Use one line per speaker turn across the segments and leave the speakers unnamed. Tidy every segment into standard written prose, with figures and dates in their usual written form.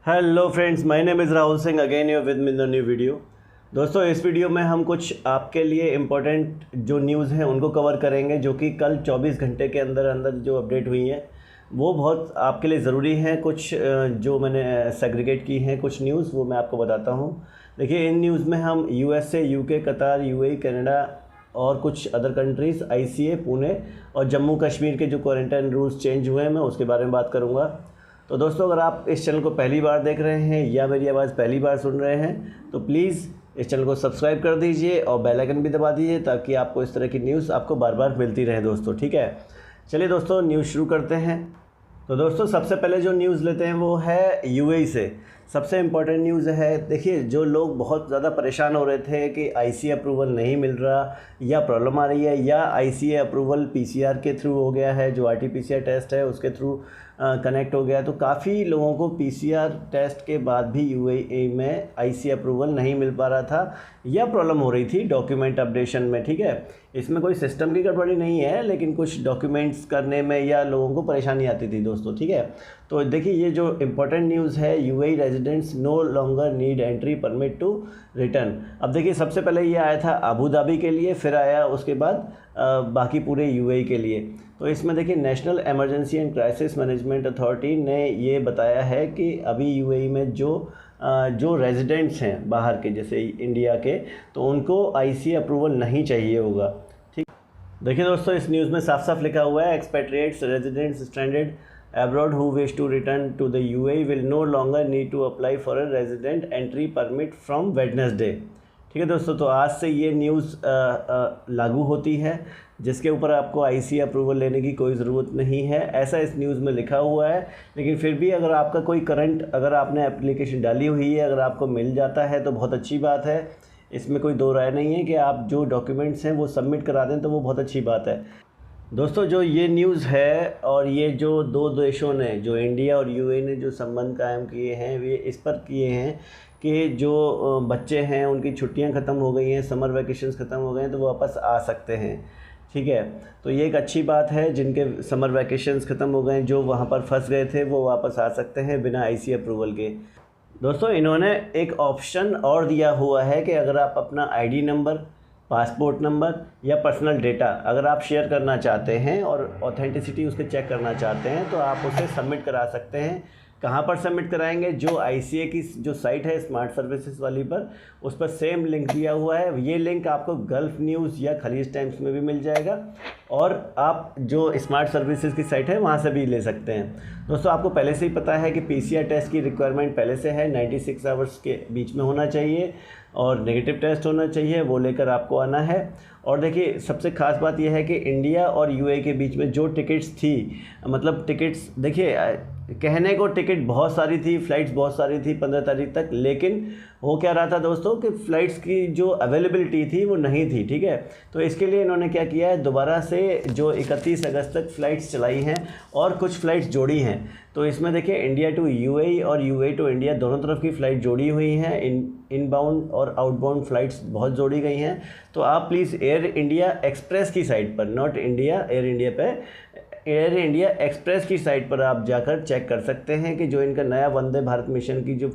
Hello friends, my name is Rahul Singh again you with me the new video. दोस्तों, इस video में हम कुछ आपके लिए इम्पोर्टेंट जो न्यूज़ हैं उनको कवर करेंगे, जो कि कल 24 घंटे के अंदर अंदर जो अपडेट हुई हैं वो बहुत आपके लिए ज़रूरी हैं। कुछ जो मैंने सेग्रीगेट की हैं कुछ न्यूज़, वो मैं आपको बताता हूँ। देखिए, इन न्यूज़ में हम यूएसए, यूके, कतार, यूएई, कनाडा और कुछ अदर कंट्रीज़, आईसीए, पुणे और जम्मू कश्मीर के जो क्वारंटाइन रूल्स चेंज हुए हैं मैं उसके बारे में बात करूँगा। तो दोस्तों, अगर आप इस चैनल को पहली बार देख रहे हैं या मेरी आवाज़ पहली बार सुन रहे हैं तो प्लीज़ इस चैनल को सब्सक्राइब कर दीजिए और बेल आइकन भी दबा दीजिए, ताकि आपको इस तरह की न्यूज़ आपको बार बार मिलती रहे दोस्तों। ठीक है, चलिए दोस्तों न्यूज़ शुरू करते हैं। तो दोस्तों, सबसे पहले जो न्यूज़ लेते हैं वो है यूएई से। सबसे इम्पॉर्टेंट न्यूज़ है, देखिए, जो लोग बहुत ज़्यादा परेशान हो रहे थे कि आईसीए अप्रूवल नहीं मिल रहा या प्रॉब्लम आ रही है, या आईसीए अप्रूवल पीसीआर के थ्रू हो गया है, जो आरटीपीसीआर टेस्ट है उसके थ्रू कनेक्ट हो गया, तो काफ़ी लोगों को पीसीआर टेस्ट के बाद भी यूएई में आईसीए अप्रूवल नहीं मिल पा रहा था या प्रॉब्लम हो रही थी डॉक्यूमेंट अपडेशन में। ठीक है, इसमें कोई सिस्टम की गड़बड़ी नहीं है, लेकिन कुछ डॉक्यूमेंट्स करने में या लोगों को परेशानी आती थी दोस्तों। ठीक है, तो देखिए, ये जो इम्पोर्टेंट न्यूज़ है, UAE residents no longer need entry permit to return. अब देखिए, सबसे पहले ये आया था अबू धाबी के लिए, फिर आया उसके बाद बाकी पूरे यूएई के लिए। तो इसमें देखिए, national emergency and crisis management authority ने ये बताया है कि अभी यूएई में जो रेजिडेंट्स हैं बाहर के, जैसे इंडिया के, तो उनको आईसीए अप्रूवल नहीं चाहिए होगा। ठीक, देखिए दोस्तों, इस न्यूज़ में साफ साफ लिखा हुआ है, expatriates residents stranded abroad who wish to return to the UAE will no longer need to apply for a resident entry permit from Wednesday। ठीक है दोस्तों, तो आज से ये न्यूज़ लागू होती है, जिसके ऊपर आपको आईसीए अप्रूवल लेने की कोई ज़रूरत नहीं है, ऐसा इस न्यूज़ में लिखा हुआ है। लेकिन फिर भी अगर आपका कोई करंट, अगर आपने एप्लीकेशन डाली हुई है, अगर आपको मिल जाता है तो बहुत अच्छी बात है। इसमें कोई दो राय नहीं है कि आप जो डॉक्यूमेंट्स हैं वो सबमिट करा दें, तो वो बहुत अच्छी बात है दोस्तों। जो ये न्यूज़ है और ये जो दो देशों ने, जो इंडिया और यूएई ने जो संबंध कायम किए हैं, वे इस पर किए हैं कि जो बच्चे हैं उनकी छुट्टियां ख़त्म हो गई हैं, समर वैकेशंस ख़त्म हो गए हैं, तो वो वापस आ सकते हैं। ठीक है, तो ये एक अच्छी बात है। जिनके समर वैकेशंस ख़त्म हो गए, जो वहाँ पर फंस गए थे, वो वापस आ सकते हैं बिना आईसीए अप्रूवल के। दोस्तों, इन्होंने एक ऑप्शन और दिया हुआ है कि अगर आप अपना आईडी नंबर, पासपोर्ट नंबर या पर्सनल डेटा अगर आप शेयर करना चाहते हैं और ऑथेंटिसिटी उसके चेक करना चाहते हैं, तो आप उसे सबमिट करा सकते हैं। कहाँ पर सबमिट कराएंगे? जो आईसीए की जो साइट है स्मार्ट सर्विसेज वाली पर, उस पर सेम लिंक दिया हुआ है। ये लिंक आपको गल्फ़ न्यूज़ या खलीज टाइम्स में भी मिल जाएगा, और आप जो स्मार्ट सर्विसेज की साइट है वहाँ से भी ले सकते हैं। दोस्तों, आपको पहले से ही पता है कि पीसीआर टेस्ट की रिक्वायरमेंट पहले से है, 96 आवर्स के बीच में होना चाहिए और नेगेटिव टेस्ट होना चाहिए, वो लेकर आपको आना है। और देखिए, सबसे ख़ास बात यह है कि इंडिया और यूएई के बीच में जो टिकट्स थी, मतलब टिकट्स, देखिए, कहने को टिकट बहुत सारी थी, फ़्लाइट्स बहुत सारी थी 15 तारीख तक, लेकिन हो क्या रहा था दोस्तों कि फ़्लाइट्स की जो अवेलेबिलिटी थी वो नहीं थी। ठीक है, तो इसके लिए इन्होंने क्या किया है, दोबारा से जो 31 अगस्त तक फ़्लाइट्स चलाई हैं और कुछ फ़्लाइट्स जोड़ी हैं। तो इसमें देखिए, इंडिया टू यूएई और यूएई टू इंडिया दोनों तरफ की फ़्लाइट जोड़ी हुई हैं। इनबाउंड और आउटबाउंड फ़्लाइट्स बहुत जोड़ी गई हैं। तो आप प्लीज़ एयर इंडिया एक्सप्रेस की साइट पर, नॉट इंडिया एयर इंडिया पे, एयर इंडिया एक्सप्रेस की साइट पर आप जाकर चेक कर सकते हैं कि जो इनका नया वंदे भारत मिशन की जो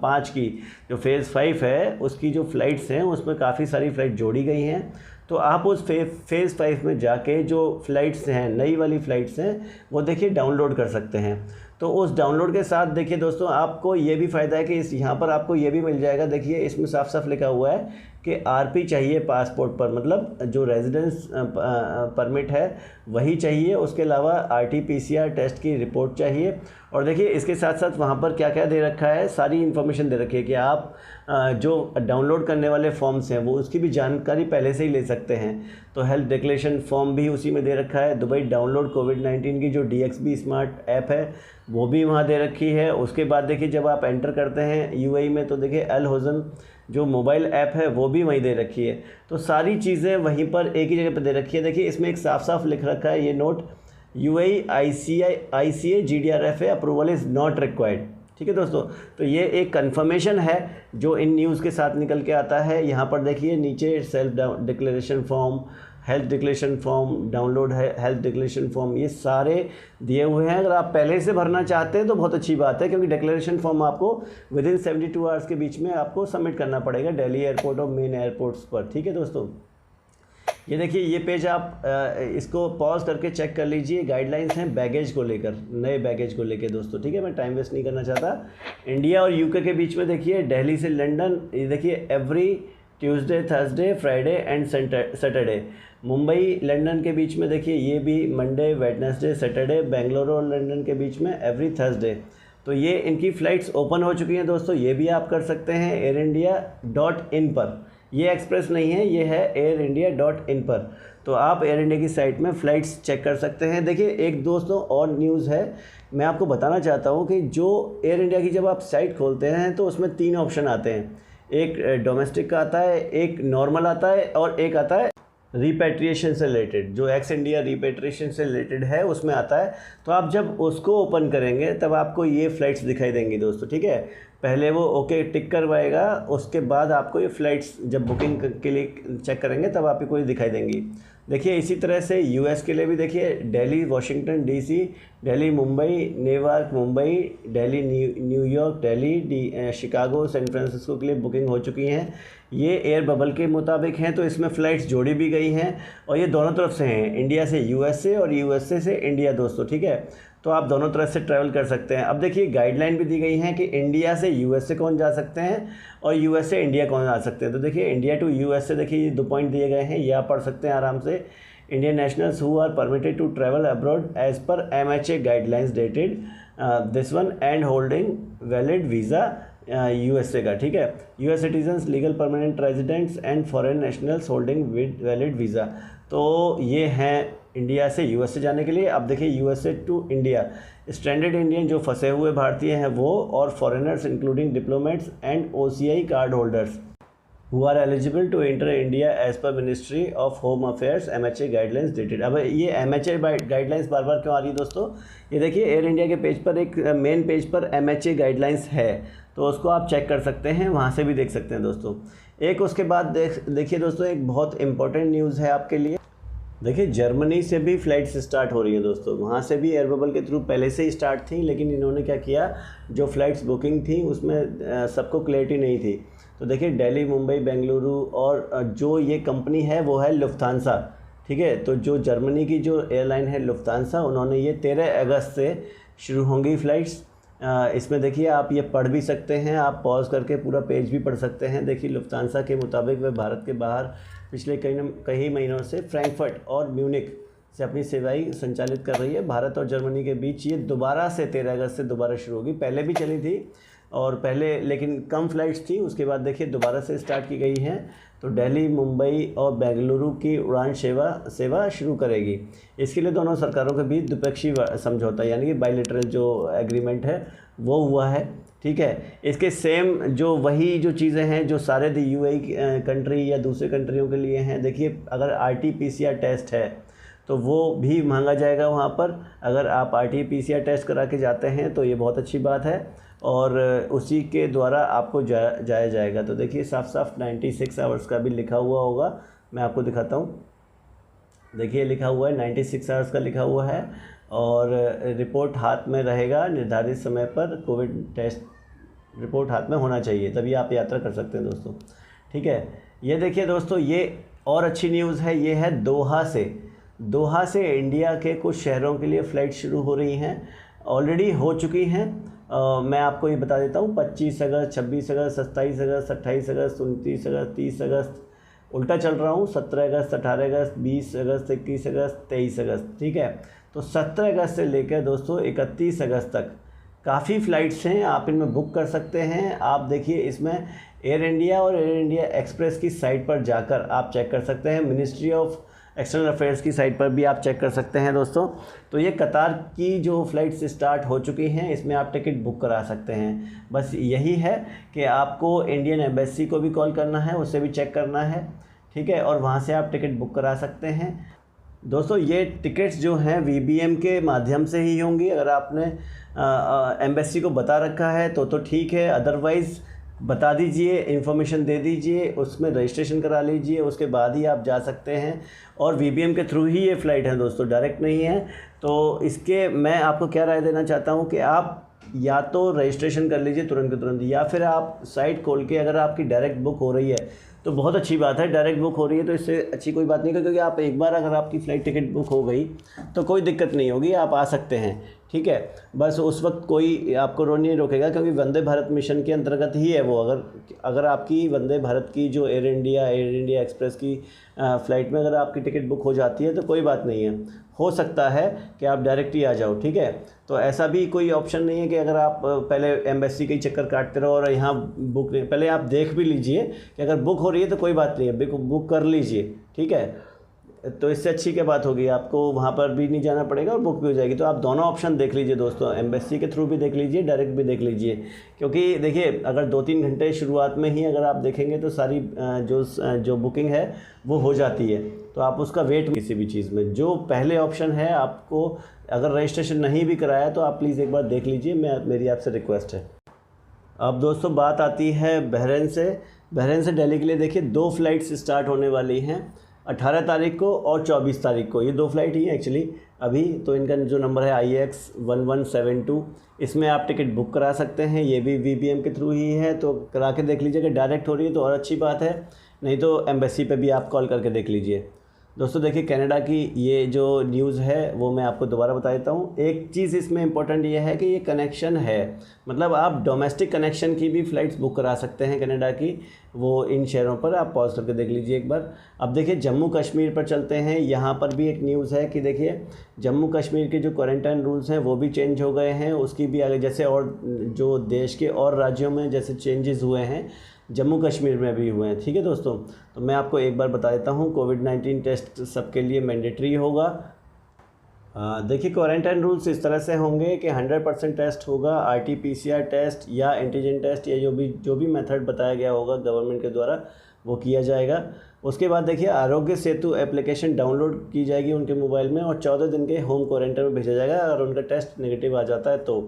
5 की जो फ़ेज़ 5 है उसकी जो फ़्लाइट्स हैं, उसमें काफ़ी सारी फ़्लाइट जोड़ी गई हैं। तो आप उस फ़ेज़ 5 में जाके जो फ़्लाइट्स हैं, नई वाली फ़्लाइट्स हैं, वो देखिए डाउनलोड कर सकते हैं। तो उस डाउनलोड के साथ देखिए दोस्तों, आपको ये भी फ़ायदा है कि इस यहाँ पर आपको ये भी मिल जाएगा। देखिए, इसमें साफ साफ लिखा हुआ है कि आरपी चाहिए पासपोर्ट पर, मतलब जो रेजिडेंस परमिट है वही चाहिए। उसके अलावा आरटीपीसीआर टेस्ट की रिपोर्ट चाहिए। और देखिए, इसके साथ साथ वहाँ पर क्या क्या दे रखा है, सारी इन्फॉर्मेशन दे रखी है कि आप जो डाउनलोड करने वाले फॉर्म्स हैं वो उसकी भी जानकारी पहले से ही ले सकते हैं। तो हेल्थ डिक्लेरेशन फॉर्म भी उसी में दे रखा है। दुबई डाउनलोड कोविड-19 की जो डीएक्सबी स्मार्ट ऐप है वो भी वहाँ दे रखी है। उसके बाद देखिए, जब आप एंटर करते हैं यूएई में, तो देखिए अल होज़न जो मोबाइल ऐप है वो भी वहीं दे रखी है। तो सारी चीज़ें वहीं पर एक ही जगह पर दे रखी है। देखिए, इसमें एक साफ साफ लिख रखा है ये नोट, UAE ICA GDRFA approval is not required. ठीक है दोस्तों, तो ये एक कन्फर्मेशन है जो इन न्यूज़ के साथ निकल के आता है। यहाँ पर देखिए नीचे self declaration form, health declaration form, download है हेल्थ डिक्लेरेशन फॉर्म, ये सारे दिए हुए हैं। अगर आप पहले से भरना चाहते हैं तो बहुत अच्छी बात है, क्योंकि डिक्लेरेशन फॉर्म आपको विदिन 72 आवर्स के बीच में आपको सबमिट करना पड़ेगा दिल्ली एयरपोर्ट और मेन एयरपोर्ट्स पर। ठीक है दोस्तों, ये देखिए ये पेज आप इसको पॉज करके चेक कर लीजिए। गाइडलाइंस हैं बैगेज को लेकर, नए बैगेज को लेकर दोस्तों। ठीक है, मैं टाइम वेस्ट नहीं करना चाहता। इंडिया और यूके के बीच में देखिए दिल्ली से लंदन, ये देखिए every Tuesday, Thursday, Friday and Saturday. Mumbai London के बीच में देखिए ये भी मंडे, वेडनेसडे, सैटरडे। बेंगलुरु और लंदन के बीच में एवरी थर्सडे। तो ये इनकी फ़्लाइट्स ओपन हो चुकी हैं दोस्तों, ये भी आप कर सकते हैं airindia.in पर। ये एक्सप्रेस नहीं है, ये है airindia.in पर। तो आप एयर इंडिया की साइट में फ़्लाइट्स चेक कर सकते हैं। देखिए एक दोस्तों और न्यूज़ है, मैं आपको बताना चाहता हूँ कि जो एयर इंडिया की जब आप साइट खोलते हैं तो उसमें 3 ऑप्शन आते हैं। एक डोमेस्टिक का आता है, एक नॉर्मल आता है और एक आता है रिपेट्रिएशन से रिलेटेड, जो एक्स इंडिया रिपेट्रिएशन से रिलेटेड है उसमें आता है। तो आप जब उसको ओपन करेंगे तब आपको ये फ़्लाइट्स दिखाई देंगी दोस्तों। ठीक है, पहले वो ओके टिक करवाएगा, उसके बाद आपको ये फ़्लाइट्स जब बुकिंग के लिए चेक करेंगे तब आपको ये दिखाई देंगी। देखिए इसी तरह से यूएस के लिए भी देखिए Delhi Washington DC, Delhi Mumbai, New York Mumbai, Delhi New York, Delhi Chicago, San Francisco के लिए बुकिंग हो चुकी हैं। ये एयर बबल के मुताबिक हैं, तो इसमें फ़्लाइट्स जोड़ी भी गई हैं और ये दोनों तरफ से हैं, इंडिया से यूएसए और यूएसए से इंडिया दोस्तों। ठीक है, तो आप दोनों तरफ से ट्रैवल कर सकते हैं। अब देखिए गाइडलाइन भी दी गई हैं कि इंडिया से यूएसए कौन जा सकते हैं और यूएस से इंडिया कौन जा सकते हैं। तो देखिए इंडिया टू यूएसए देखिए ये 2 पॉइंट दिए गए हैं, ये आप पढ़ सकते हैं आराम से। Indian nationals who are permitted to travel abroad as per MHA guidelines dated this one and holding valid visa USA का। ठीक है, US citizens, legal permanent residents and foreign nationals holding valid visa. तो ये हैं India से USA जाने के लिए। अब देखिए USA to India, stranded Indian जो फंसे हुए भारतीय हैं वो, और foreigners including diplomats and OCI card holders who are eligible to enter India as per ministry of home affairs MHA guidelines dated. अब ये MHA गाइडलाइंस बार बार क्यों आ रही है दोस्तों? ये देखिए एयर इंडिया के पेज पर एक मेन पेज पर MHA गाइडलाइंस है, तो उसको आप चेक कर सकते हैं, वहाँ से भी देख सकते हैं दोस्तों। एक उसके बाद देखिए दोस्तों एक बहुत इंपॉर्टेंट न्यूज़ है आपके लिए। देखिए जर्मनी से भी फ़्लाइट्स स्टार्ट हो रही है दोस्तों, वहाँ से भी एयर बबल के थ्रू पहले से ही स्टार्ट थी, लेकिन इन्होंने क्या किया, जो फ़्लाइट्स बुकिंग थी उसमें सबको क्लैरिटी नहीं थी। तो देखिए दिल्ली, मुंबई, बेंगलुरु और जो ये कंपनी है वो है लुफ्तांसा। ठीक है, तो जो जर्मनी की जो एयरलाइन है लुफ्तांसा, उन्होंने ये 13 अगस्त से शुरू होंगी फ़्लाइट्स। इसमें देखिए आप ये पढ़ भी सकते हैं, आप पॉज करके पूरा पेज भी पढ़ सकते हैं। देखिए लुफ्तांसा के मुताबिक वह भारत के बाहर पिछले कई महीनों से फ्रैंकफर्ट और म्यूनिख से अपनी सेवाएं संचालित कर रही है। भारत और जर्मनी के बीच ये दोबारा से 13 अगस्त से दोबारा शुरू होगी। पहले भी चली थी और पहले लेकिन कम फ़्लाइट्स थी, उसके बाद देखिए दोबारा से स्टार्ट की गई हैं। तो दिल्ली, मुंबई और बेंगलुरु की उड़ान सेवा शुरू करेगी। इसके लिए दोनों सरकारों के बीच द्विपक्षीय समझौता यानी कि बायलैटरल जो एग्रीमेंट है वो हुआ है। ठीक है, इसके सेम जो वही जो चीज़ें हैं जो सारे UAE कंट्री या दूसरे कंट्रियों के लिए हैं। देखिए अगर RT-PCR टेस्ट है तो वो भी मांगा जाएगा वहाँ पर। अगर आप RT-PCR टेस्ट करा के जाते हैं तो ये बहुत अच्छी बात है और उसी के द्वारा आपको जाया जाएगा। तो देखिए साफ साफ 96 आवर्स का भी लिखा हुआ होगा, मैं आपको दिखाता हूँ। देखिए लिखा हुआ है 96 आवर्स का लिखा हुआ है और रिपोर्ट हाथ में रहेगा निर्धारित समय पर। कोविड टेस्ट रिपोर्ट हाथ में होना चाहिए, तभी आप यात्रा कर सकते हैं दोस्तों। ठीक है, ये देखिए दोस्तों ये और अच्छी न्यूज़ है, ये है दोहा से इंडिया के कुछ शहरों के लिए फ़्लाइट शुरू हो रही हैं, ऑलरेडी हो चुकी हैं। मैं आपको ये बता देता हूँ 25 अगस्त, 26 अगस्त, 27 अगस्त, 28 अगस्त, 29 अगस्त, 30 अगस्त, उल्टा चल रहा हूँ, 17 अगस्त, 18 अगस्त, 20 अगस्त, 21 अगस्त, 23 अगस्त। ठीक है, तो 17 अगस्त से लेकर दोस्तों 31 अगस्त तक काफ़ी फ़्लाइट्स हैं, आप इनमें बुक कर सकते हैं। आप देखिए इसमें एयर इंडिया और एयर इंडिया एक्सप्रेस की साइट पर जाकर आप चेक कर सकते हैं। मिनिस्ट्री ऑफ एक्सटर्नल अफेयर्स की साइट पर भी आप चेक कर सकते हैं दोस्तों। तो ये कतार की जो फ़्लाइट्स स्टार्ट हो चुकी हैं, इसमें आप टिकट बुक करा सकते हैं। बस यही है कि आपको इंडियन एम्बेसी को भी कॉल करना है, उससे भी चेक करना है। ठीक है, और वहाँ से आप टिकट बुक करा सकते हैं दोस्तों। ये टिकट्स जो हैं VBM के माध्यम से ही होंगी। अगर आपने एम्बेसी को बता रखा है तो ठीक है, अदरवाइज़ बता दीजिए, इन्फॉर्मेशन दे दीजिए, उसमें रजिस्ट्रेशन करा लीजिए, उसके बाद ही आप जा सकते हैं। और वीबीएम के थ्रू ही ये फ़्लाइट है दोस्तों, डायरेक्ट नहीं है। तो इसके मैं आपको क्या राय देना चाहता हूँ कि आप या तो रजिस्ट्रेशन कर लीजिए तुरंत के तुरंत, या फिर आप साइट खोल के अगर आपकी डायरेक्ट बुक हो रही है तो बहुत अच्छी बात है। डायरेक्ट बुक हो रही है तो इससे अच्छी कोई बात नहीं है, क्योंकि आप एक बार अगर आपकी फ़्लाइट टिकट बुक हो गई तो कोई दिक्कत नहीं होगी, आप आ सकते हैं, ठीक है। बस उस वक्त कोई आपको नहीं रोकेगा, क्योंकि वंदे भारत मिशन के अंतर्गत ही है वो। अगर आपकी वंदे भारत की जो एयर इंडिया एक्सप्रेस की फ़्लाइट में अगर आपकी टिकट बुक हो जाती है तो कोई बात नहीं है, हो सकता है कि आप डायरेक्ट ही आ जाओ, ठीक है। तो ऐसा भी कोई ऑप्शन नहीं है कि अगर आप पहले एम्बेसी के चक्कर काटते रहो और यहाँ बुक नहीं, पहले आप देख भी लीजिए कि अगर बुक हो रही है तो कोई बात नहीं है, बुक कर लीजिए, ठीक है। तो इससे अच्छी क्या बात होगी, आपको वहाँ पर भी नहीं जाना पड़ेगा और बुक भी हो जाएगी। तो आप दोनों ऑप्शन देख लीजिए दोस्तों, एम्बेसी के थ्रू भी देख लीजिए, डायरेक्ट भी देख लीजिए। क्योंकि देखिए, अगर 2-3 घंटे शुरुआत में ही अगर आप देखेंगे तो सारी जो बुकिंग है वो हो जाती है, तो आप उसका वेट किसी भी चीज़ में। जो पहले ऑप्शन है, आपको अगर रजिस्ट्रेशन नहीं भी कराया तो आप प्लीज़ एक बार देख लीजिए, मेरी आपसे रिक्वेस्ट है। अब दोस्तों बात आती है बहरीन से दिल्ली के लिए। देखिए 2 फ़्लाइट्स स्टार्ट होने वाली हैं, 18 तारीख को और 24 तारीख को। ये 2 फ़्लाइट ही हैं एक्चुअली अभी। तो इनका जो नंबर है IX1172, इसमें आप टिकट बुक करा सकते हैं। ये भी वीबीएम के थ्रू ही है, तो करा के देख लीजिए। अगर डायरेक्ट हो रही है तो और अच्छी बात है, नहीं तो एम्बेसी पे भी आप कॉल करके देख लीजिए। दोस्तों देखिए, कनाडा की ये जो न्यूज़ है वो मैं आपको दोबारा बता देता हूँ। एक चीज़ इसमें इम्पोर्टेंट ये है कि ये कनेक्शन है, मतलब आप डोमेस्टिक कनेक्शन की भी फ़्लाइट्स बुक करा सकते हैं कनाडा की। वो इन शहरों पर आप पॉज करके देख लीजिए एक बार। अब देखिए जम्मू कश्मीर पर चलते हैं। यहाँ पर भी एक न्यूज़ है कि देखिए जम्मू कश्मीर के जो क्वारंटाइन रूल्स हैं वो भी चेंज हो गए हैं। उसकी भी आगे जैसे और जो देश के और राज्यों में जैसे चेंजेस हुए हैं, जम्मू कश्मीर में भी हुए हैं, ठीक है दोस्तों। तो मैं आपको एक बार बता देता हूँ, कोविड-19 टेस्ट सबके लिए मैंडेटरी होगा। देखिए क्वारंटाइन रूल्स इस तरह से होंगे कि 100% टेस्ट होगा, RT-PCR टेस्ट या एंटीजन टेस्ट या जो भी मेथड बताया गया होगा गवर्नमेंट के द्वारा वो किया जाएगा। उसके बाद देखिए आरोग्य सेतु एप्लीकेशन डाउनलोड की जाएगी उनके मोबाइल में और 14 दिन के होम क्वारंटाइन में भेजा जाएगा। अगर उनका टेस्ट नेगेटिव आ जाता है तो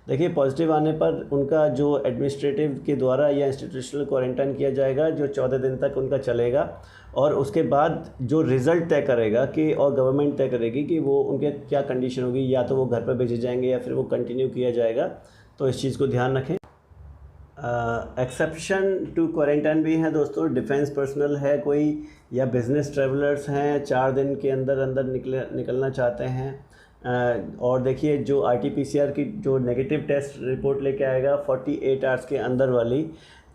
देखिए पॉजिटिव आने पर उनका जो एडमिनिस्ट्रेटिव के द्वारा या इंस्टीट्यूशनल क्वारंटाइन किया जाएगा, जो 14 दिन तक उनका चलेगा। और उसके बाद जो रिज़ल्ट तय करेगा कि और गवर्नमेंट तय करेगी कि वो उनके क्या कंडीशन होगी, या तो वो घर पर भेजे जाएंगे या फिर वो कंटिन्यू किया जाएगा। तो इस चीज़ को ध्यान रखें। एक्सेप्शन टू क्वारंटाइन भी है दोस्तों। डिफेंस पर्सनल है कोई या बिज़नेस ट्रैवलर्स हैं, 4 दिन के अंदर निकलना चाहते हैं। और देखिए जो RT-PCR की जो नेगेटिव टेस्ट रिपोर्ट लेके आएगा 48 आवर्स के अंदर वाली,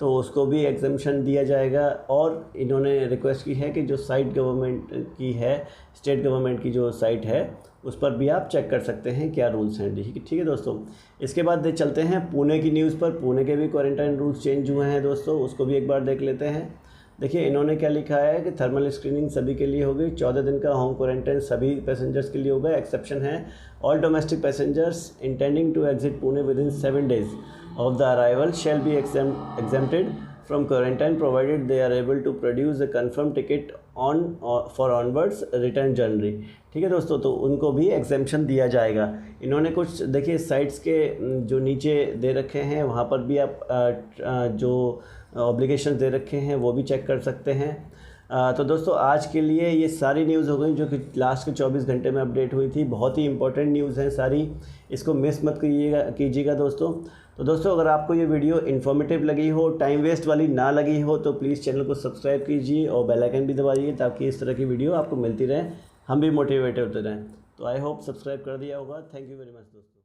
तो उसको भी एग्जम्पशन दिया जाएगा। और इन्होंने रिक्वेस्ट की है कि जो साइट गवर्नमेंट की है, स्टेट गवर्नमेंट की जो साइट है उस पर भी आप चेक कर सकते हैं क्या रूल्स हैं, ठीक है दोस्तों। इसके बाद चलते हैं पुणे की न्यूज़ पर। पुणे के भी क्वारंटाइन रूल्स चेंज हुए हैं दोस्तों, उसको भी एक बार देख लेते हैं। देखिए इन्होंने क्या लिखा है कि थर्मल स्क्रीनिंग सभी के लिए होगी, 14 दिन का होम क्वारंटाइन सभी पैसेंजर्स के लिए होगा। एक्सेप्शन है all domestic passengers intending to exit Pune within 7 days of the arrival shall be exempted from quarantine provided they are able to produce a confirmed ticket for onwards return journey। ठीक है दोस्तों, तो उनको भी exemption दिया जाएगा। इन्होंने कुछ देखिए साइट्स के जो नीचे दे रखे हैं वहाँ पर भी आप जो ऑब्लिगेशन दे रखे हैं वो भी चेक कर सकते हैं। तो दोस्तों आज के लिए ये सारी न्यूज़ हो गई जो कि लास्ट के 24 घंटे में अपडेट हुई थी। बहुत ही इंपॉर्टेंट न्यूज़ हैं सारी, इसको मिस मत कीजिएगा दोस्तों। तो दोस्तों अगर आपको ये वीडियो इन्फॉर्मेटिव लगी हो, टाइम वेस्ट वाली ना लगी हो, तो प्लीज़ चैनल को सब्सक्राइब कीजिए और बेल आइकन भी दबाइए ताकि इस तरह की वीडियो आपको मिलती रहे, हम भी मोटिवेट होते रहें। तो आई होप सब्सक्राइब कर दिया होगा। थैंक यू वेरी मच दोस्तों।